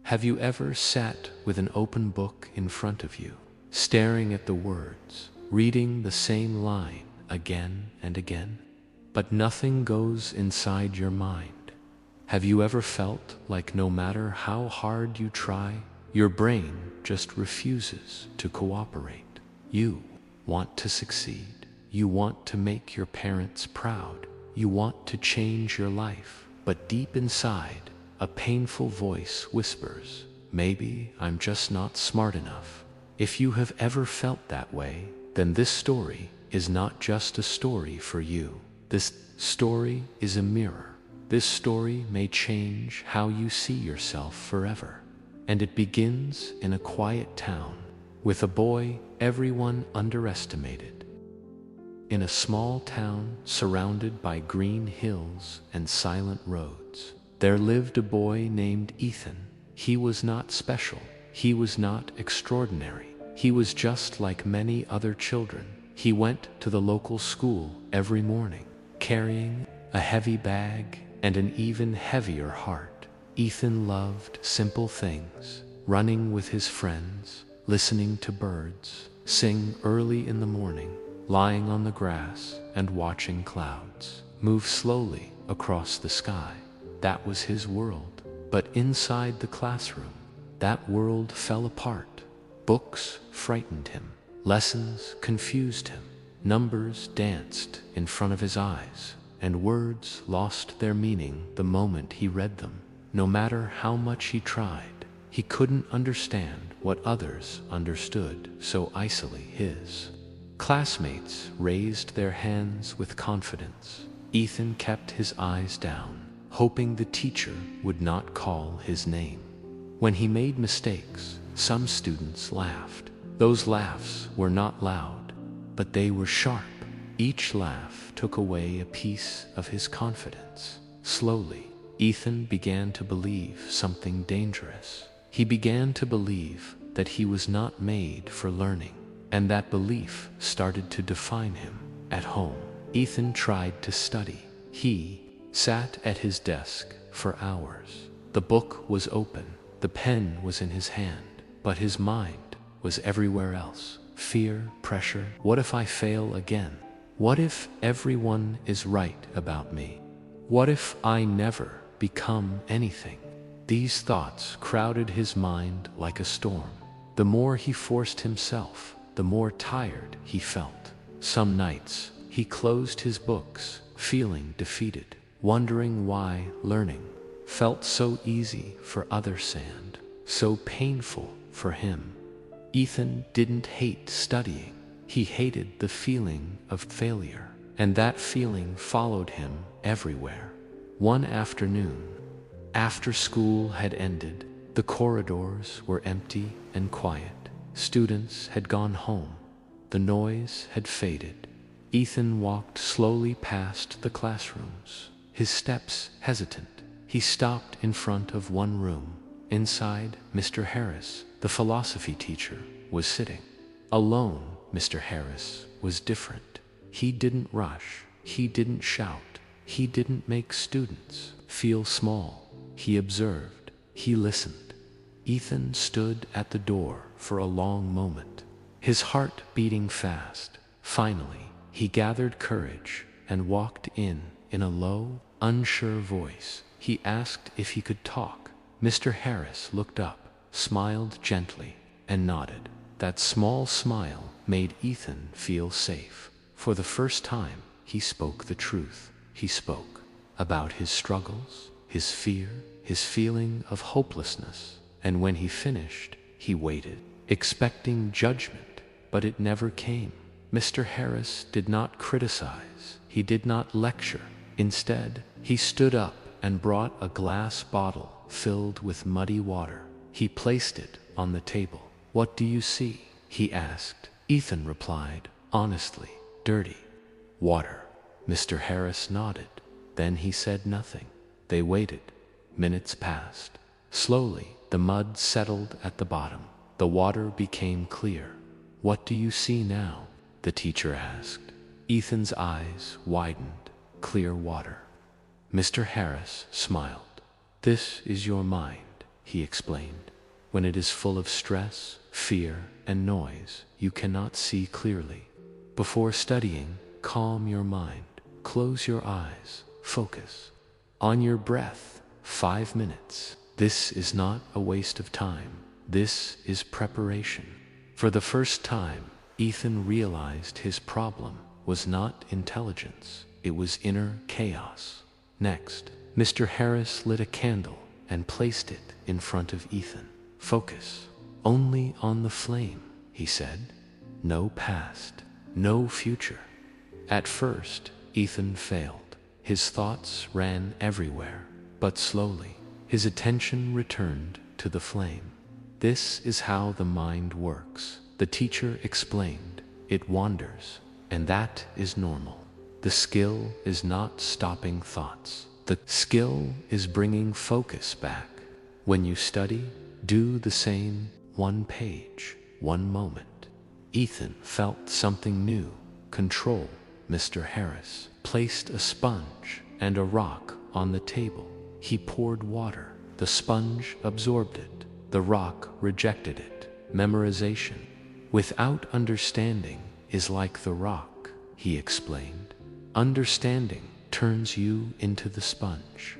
Have you ever sat with an open book in front of you, staring at the words, reading the same line again and again, but nothing goes inside your mind? Have you ever felt like no matter how hard you try, your brain just refuses to cooperate? You want to succeed. You want to make your parents proud. You want to change your life. But deep inside, a painful voice whispers, maybe I'm just not smart enough. If you have ever felt that way, then this story is not just a story for you. This story is a mirror. This story may change how you see yourself forever. And it begins in a quiet town, with a boy everyone underestimated. In a small town surrounded by green hills and silent roads, there lived a boy named Ethan. He was not special. He was not extraordinary. He was just like many other children. He went to the local school every morning, carrying a heavy bag and an even heavier heart. Ethan loved simple things, running with his friends, listening to birds sing early in the morning, lying on the grass and watching clouds move slowly across the sky. That was his world. But inside the classroom, that world fell apart. Books frightened him. Lessons confused him. Numbers danced in front of his eyes, and words lost their meaning the moment he read them. No matter how much he tried, he couldn't understand what others understood so easily. His classmates raised their hands with confidence. Ethan kept his eyes down, hoping the teacher would not call his name. When he made mistakes, some students laughed. Those laughs were not loud, but they were sharp. Each laugh took away a piece of his confidence. Slowly, Ethan began to believe something dangerous. He began to believe that he was not made for learning, and that belief started to define him. At home, Ethan tried to study. He sat at his desk for hours. The book was open, the pen was in his hand, but his mind was everywhere else. Fear, pressure. What if I fail again? What if everyone is right about me? What if I never become anything? These thoughts crowded his mind like a storm. The more he forced himself, the more tired he felt. Some nights, he closed his books, feeling defeated, wondering why learning felt so easy for others and so painful for him. Ethan didn't hate studying. He hated the feeling of failure, and that feeling followed him everywhere. One afternoon, after school had ended, the corridors were empty and quiet. Students had gone home. The noise had faded. Ethan walked slowly past the classrooms, his steps hesitant. He stopped in front of one room. Inside, Mr. Harris, the philosophy teacher, was sitting. Alone, Mr. Harris was different. He didn't rush. He didn't shout. He didn't make students feel small. He observed. He listened. Ethan stood at the door for a long moment, his heart beating fast. Finally, he gathered courage and walked in a low, unsure voice. He asked if he could talk. Mr. Harris looked up, smiled gently, and nodded. That small smile made Ethan feel safe. For the first time, he spoke the truth. He spoke about his struggles, his fear, his feeling of hopelessness. And when he finished, he waited, expecting judgment, but it never came. Mr. Harris did not criticize. He did not lecture. Instead, he stood up and brought a glass bottle filled with muddy water. He placed it on the table. "What do you see?" he asked. Ethan replied, honestly, "Dirty water." Mr. Harris nodded. Then he said nothing. They waited. Minutes passed. Slowly, the mud settled at the bottom. The water became clear. "What do you see now?" the teacher asked. Ethan's eyes widened. "Clear water." Mr. Harris smiled. "This is your mind. he explained. When it is full of stress, fear, and noise, you cannot see clearly. Before studying, calm your mind. Close your eyes. Focus on your breath. 5 minutes. This is not a waste of time. This is preparation. For the first time, Ethan realized his problem was not intelligence. It was inner chaos. Next, Mr. Harris lit a candle and placed it in front of Ethan. Focus only on the flame, he said. No past, no future. At first, Ethan failed. His thoughts ran everywhere, but slowly, his attention returned to the flame. This is how the mind works, the teacher explained. It wanders, and that is normal. The skill is not stopping thoughts. The skill is bringing focus back. When you study, do the same. 1 page, 1 moment. Ethan felt something new. Control. Mr. Harris placed a sponge and a rock on the table. He poured water. The sponge absorbed it. The rock rejected it. Memorization without understanding is like the rock, he explained. Understanding turns you into the sponge.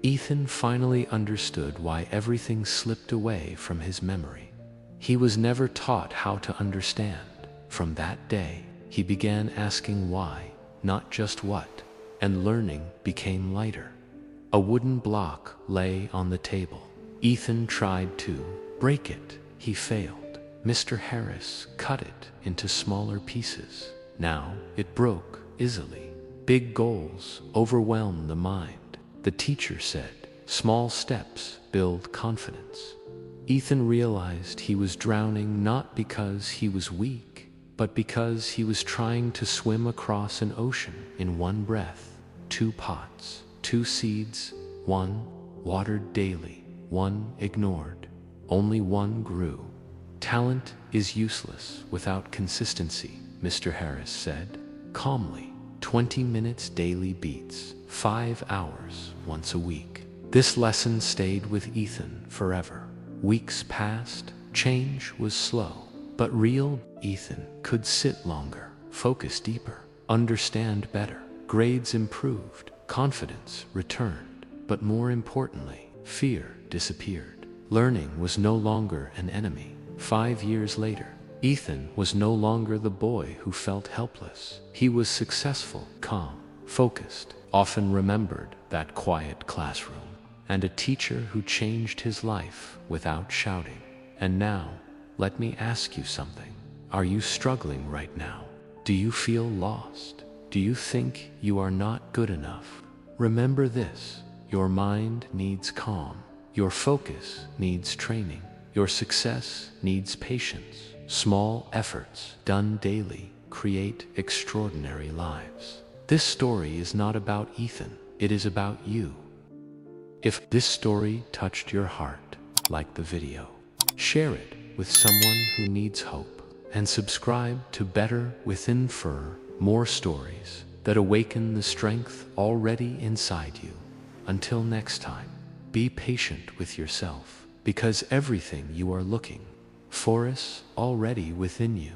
Ethan finally understood why everything slipped away from his memory. He was never taught how to understand. From that day, he began asking why, not just what, and learning became lighter. A wooden block lay on the table. Ethan tried to break it. He failed. Mr. Harris cut it into smaller pieces. Now it broke easily. Big goals overwhelm the mind. The teacher said, small steps build confidence. Ethan realized he was drowning not because he was weak, but because he was trying to swim across an ocean in 1 breath. 2 pots, 2 seeds, 1 watered daily, 1 ignored. Only 1 grew. Talent is useless without consistency, Mr. Harris said calmly. 20 minutes daily beats 5 hours once a week. This lesson stayed with Ethan forever. Weeks passed, change was slow, but real Ethan could sit longer, focus deeper, understand better. Grades improved, confidence returned, but more importantly, fear disappeared. Learning was no longer an enemy. 5 years later, Ethan was no longer the boy who felt helpless. He was successful, calm, focused, often remembered that quiet classroom, and a teacher who changed his life without shouting. And now, let me ask you something. Are you struggling right now? Do you feel lost? Do you think you are not good enough? Remember this, your mind needs calm. Your focus needs training. Your success needs patience. Small efforts done daily create extraordinary lives. This story is not about Ethan, it is about you. If this story touched your heart, like the video, share it with someone who needs hope, and subscribe to Better Within for more stories that awaken the strength already inside you. Until next time, be patient with yourself, because everything you are looking for is already within you.